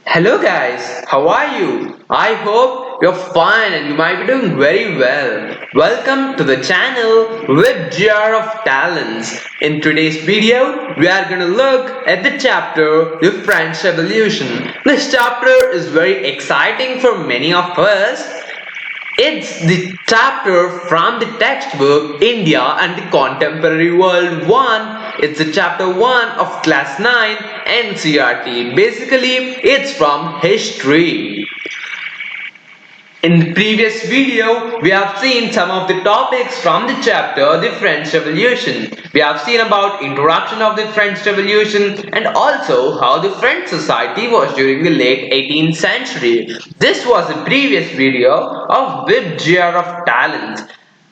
Hello guys, how are you? I hope you're fine and you might be doing very well. Welcome to the channel with Jar of Talents. In today's video, we are going to look at the chapter The French Revolution. This chapter is very exciting for many of us. It's the chapter from the textbook India and the Contemporary World 1. It's the chapter 1 of class 9 NCERT. Basically, it's from history. In the previous video, we have seen some of the topics from the chapter The French Revolution. We have seen about introduction of the French Revolution and also how the French society was during the late 18th century. This was the previous video of With Jar of Talents.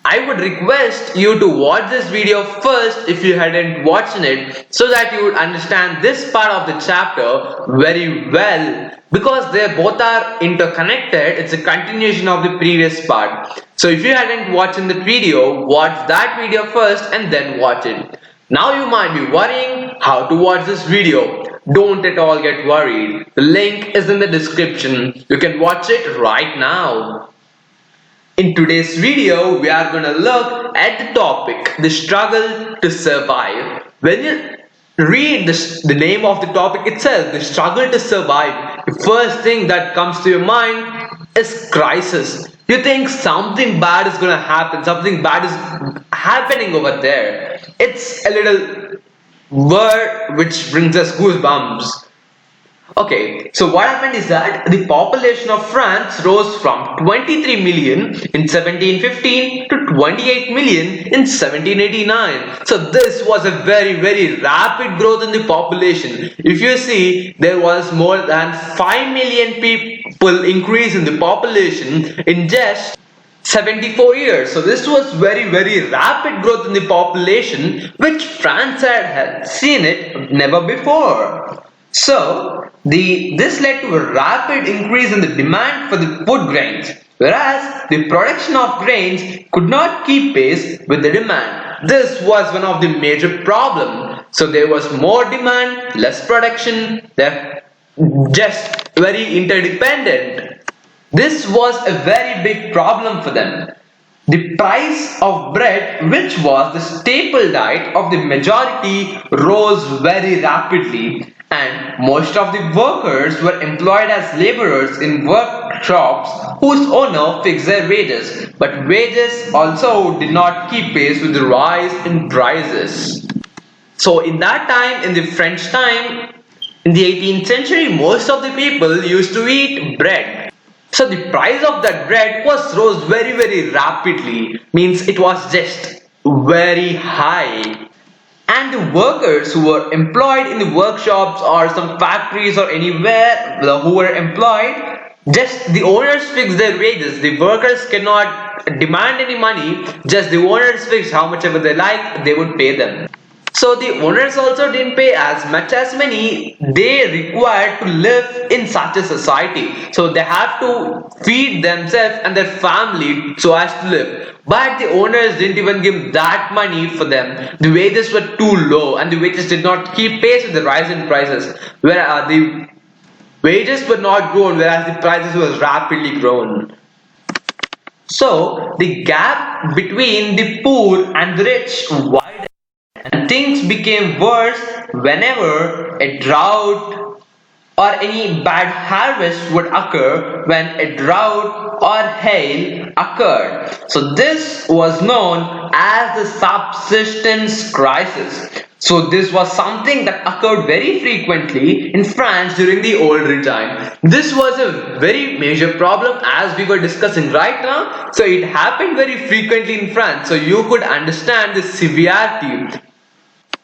I would request you to watch this video first if you hadn't watched it so that you would understand this part of the chapter very well, because they both are interconnected. It's a continuation of the previous part. So if you hadn't watched the video, watch that video first and then watch it. Now you might be worrying how to watch this video. Don't at all get worried. The link is in the description. You can watch it right now. In today's video, we are going to look at the topic, the struggle to survive. When you read the name of the topic itself, the struggle to survive, the first thing that comes to your mind is crisis. You think something bad is going to happen, something bad is happening over there. It's a little word which brings us goosebumps. Okay, so what happened is that the population of France rose from 23 million in 1715 to 28 million in 1789. So this was a very rapid growth in the population. If you see, there was more than 5 million people increase in the population in just 74 years. So this was very rapid growth in the population, which France had seen it never before. So this led to a rapid increase in the demand for the food grains, whereas the production of grains could not keep pace with the demand. This was one of the major problems. So there was more demand, less production, they're just very interdependent. This was a very big problem for them. The price of bread, which was the staple diet of the majority, rose very rapidly, and most of the workers were employed as laborers in workshops whose owner fixed their wages, but wages also did not keep pace with the rise in prices. So in that time, in the French time, in the 18th century, most of the people used to eat bread. So the price of that bread rose very rapidly, means it was just very high. And the workers who were employed in the workshops or some factories or anywhere who were employed, just the owners fix their wages. The workers cannot demand any money, just the owners fix how much ever they like, they would pay them. So the owners also didn't pay as much as money they required to live in such a society. So they have to feed themselves and their family so as to live. But the owners didn't even give that money for them. The wages were too low and the wages did not keep pace with the rise in prices. Where the wages were not grown, whereas the prices was rapidly grown. So the gap between the poor and the rich widened. And things became worse whenever a drought or any bad harvest would occur, when a drought or hail occurred. So this was known as the subsistence crisis. So this was something that occurred very frequently in France during the older time. This was a very major problem as we were discussing right now. So it happened very frequently in France. So you could understand the severity.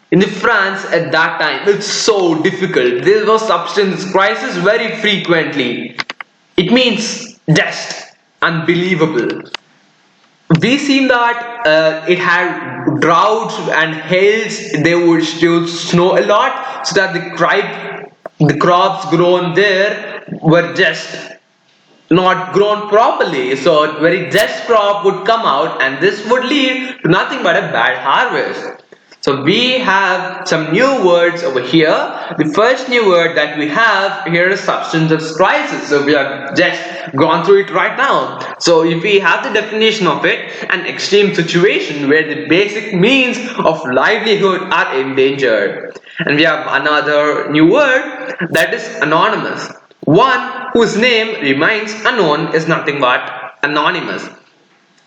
In the France at that time, it's so difficult. There was substance crisis very frequently. It means just unbelievable. We seen that it had droughts and hails. They would still snow a lot, so that the crops grown there were just not grown properly. So a very just crop would come out, and this would lead to nothing but a bad harvest. So we have some new words over here. The first new word that we have here is substance crisis. So we have just gone through it right now. So if we have the definition of it, an extreme situation where the basic means of livelihood are endangered. And we have another new word, that is anonymous. One whose name remains unknown is nothing but anonymous.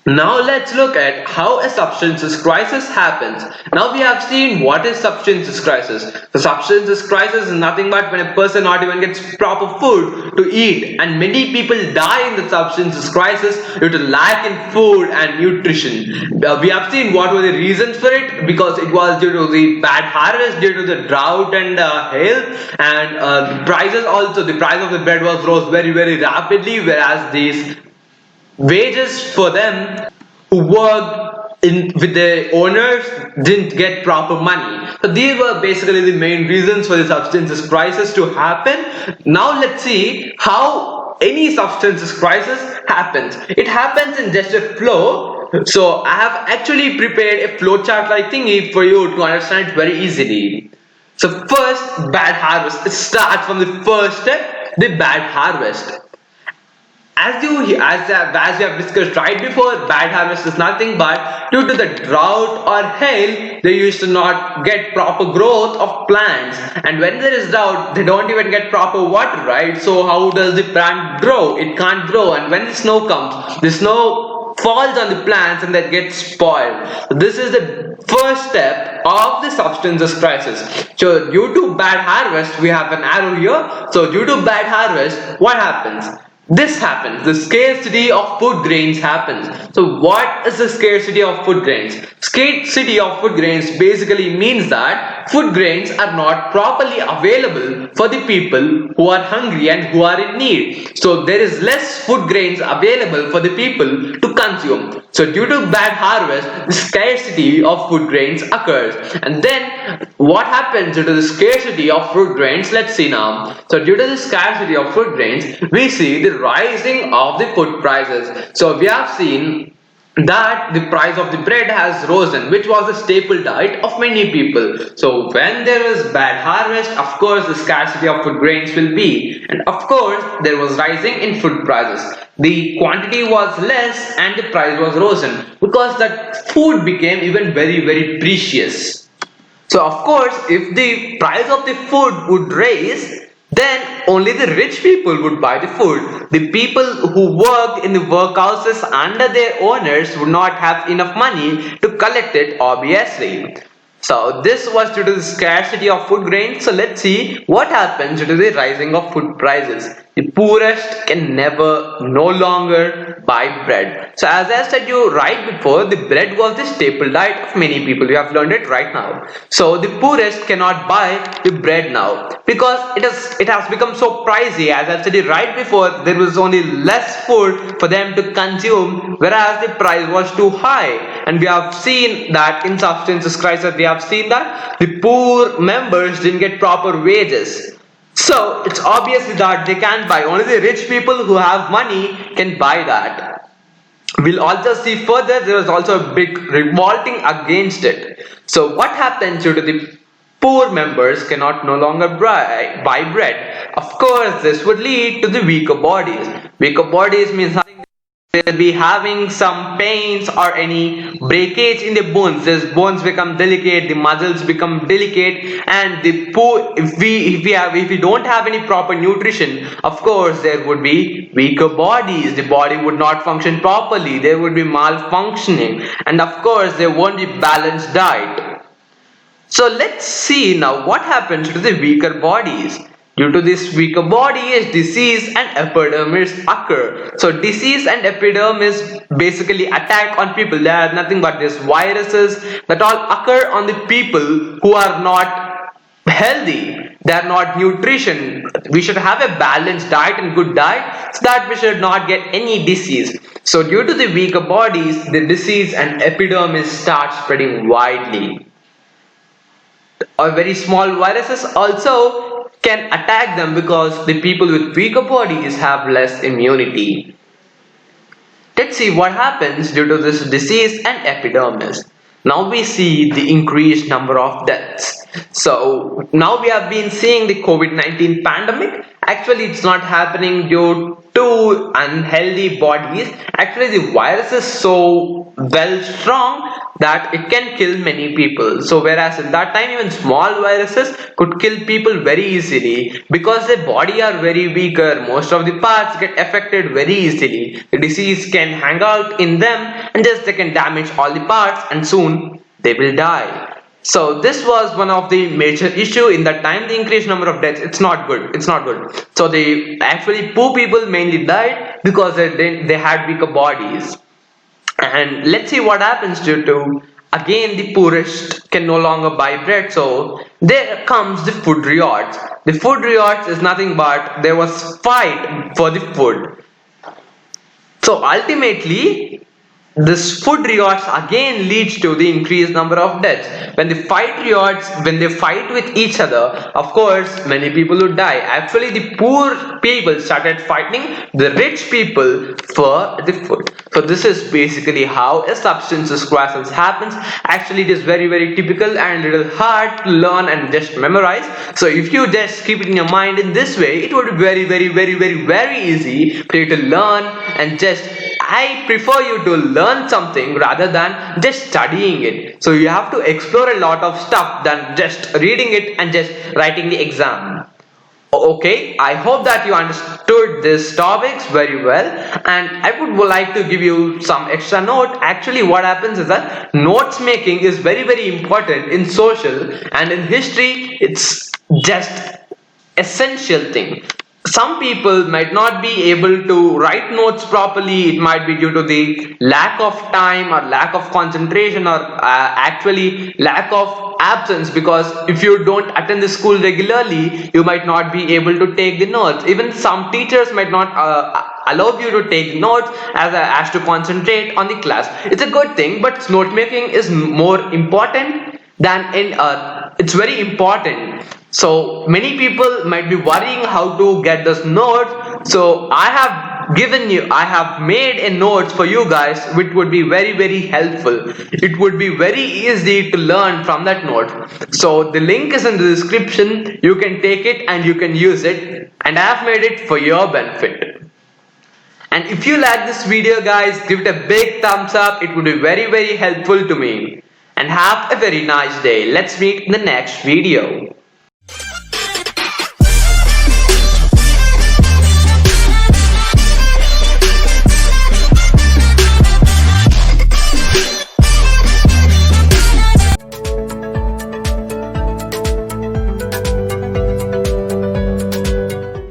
Now let's look at how a substances crisis happens. Now we have seen what is substances crisis. The substances crisis is nothing but when a person not even gets proper food to eat, and many people die in the substances crisis due to lack in food and nutrition. We have seen what were the reasons for it, because it was due to the bad harvest, due to the drought and hail, and the prices also, the price of the bread was rose very rapidly, whereas these wages for them who worked with the owners didn't get proper money. So these were basically the main reasons for the substances crisis to happen. Now let's see how any substances crisis happens. It happens in just a flow. So I have actually prepared a flowchart like thingy for you to understand it very easily. So first, bad harvest. It starts from the first step, the bad harvest. As we have discussed right before, bad harvest is nothing but due to the drought or hail, they used to not get proper growth of plants, and when there is drought, they don't even get proper water, right? So how does the plant grow? It can't grow, and when the snow comes, the snow falls on the plants and that gets spoiled. This is the first step of the substances crisis. So due to bad harvest, we have an arrow here. So due to bad harvest, what happens? This happens. The scarcity of food grains happens. So what is the scarcity of food grains? Scarcity of food grains basically means that food grains are not properly available for the people who are hungry and who are in need. So there is less food grains available for the people to consume. So due to bad harvest, the scarcity of food grains occurs. And then what happens due to the scarcity of food grains? Let's see now. So due to the scarcity of food grains, we see the rising of the food prices. So we have seen that the price of the bread has risen, which was the staple diet of many people. So when there is bad harvest, of course the scarcity of food grains will be, and of course there was rising in food prices. The quantity was less and the price was risen because that food became even very precious. So of course, if the price of the food would raise, then only the rich people would buy the food. The people who worked in the workhouses under their owners would not have enough money to collect it, obviously. So this was due to the scarcity of food grains. So let's see what happens due to the rising of food prices. The poorest can no longer buy bread. So as I said you right before, the bread was the staple diet of many people. You have learned it right now. So the poorest cannot buy the bread now because it has become so pricey. As I said it right before, there was only less food for them to consume, whereas the price was too high. And we have seen that in substances crisis, we have seen that the poor members didn't get proper wages. So it's obviously that they can't buy. Only the rich people who have money can buy that. We'll also see further there was also a big revolting against it. So what happens due to the poor members cannot no longer buy bread? Of course, this would lead to the weaker bodies. Weaker bodies means they'll be having some pains or any breakage in the bones. These bones become delicate, the muscles become delicate, and the poor, if we don't have any proper nutrition, of course there would be weaker bodies. The body would not function properly, there would be malfunctioning, and of course there won't be balanced diet. So let's see now what happens to the weaker bodies. Due to this weaker bodies, disease and epidemics occur. So disease and epidemics basically attack on people. There are nothing but these viruses that all occur on the people who are not healthy. They are not nutrition. We should have a balanced diet and good diet so that we should not get any disease. So due to the weaker bodies, the disease and epidemics start spreading widely. Or very small viruses also can attack them because the people with weaker bodies have less immunity. Let's see what happens due to this disease and epidemics. Now we see the increased number of deaths. So now we have been seeing the COVID-19 pandemic. Actually, it's not happening due to unhealthy bodies. Actually, the virus is so well strong that it can kill many people. So whereas at that time even small viruses could kill people very easily because their body are very weaker. Most of the parts get affected very easily. The disease can hang out in them and just they can damage all the parts and soon they will die. So this was one of the major issue in that time. The increased number of deaths, it's not good, it's not good. So the actually poor people mainly died because they had weaker bodies. And let's see what happens due to again the poorest can no longer buy bread. So there comes the food riots. The food riots is nothing but there was fight for the food. So ultimately this food riots again leads to the increased number of deaths. When the fight riots, when they fight with each other, of course many people would die. Actually the poor people started fighting the rich people for the food. So this is basically how a substance crisis happens. Actually it is very typical and a little hard to learn and just memorize. So if you just keep it in your mind in this way, it would be very easy for you to learn. And just I prefer you to learn something rather than just studying it. So you have to explore a lot of stuff than just reading it and just writing the exam. Okay, I hope that you understood these topics very well, and I would like to give you some extra note. Actually what happens is that notes making is very important in social, and in history it's just essential thing. Some people might not be able to write notes properly. It might be due to the lack of time or lack of concentration or actually lack of absence, because if you don't attend the school regularly you might not be able to take the notes. Even some teachers might not allow you to take notes as to concentrate on the class. It's a good thing, but note making is more important than in it's very important. So many people might be worrying how to get this note. So I have made a notes for you guys which would be very helpful. It would be very easy to learn from that note. So the link is in the description. You can take it and you can use it, and I have made it for your benefit. And if you like this video guys, give it a big thumbs up. It would be very helpful to me. And have a very nice day. Let's meet in the next video.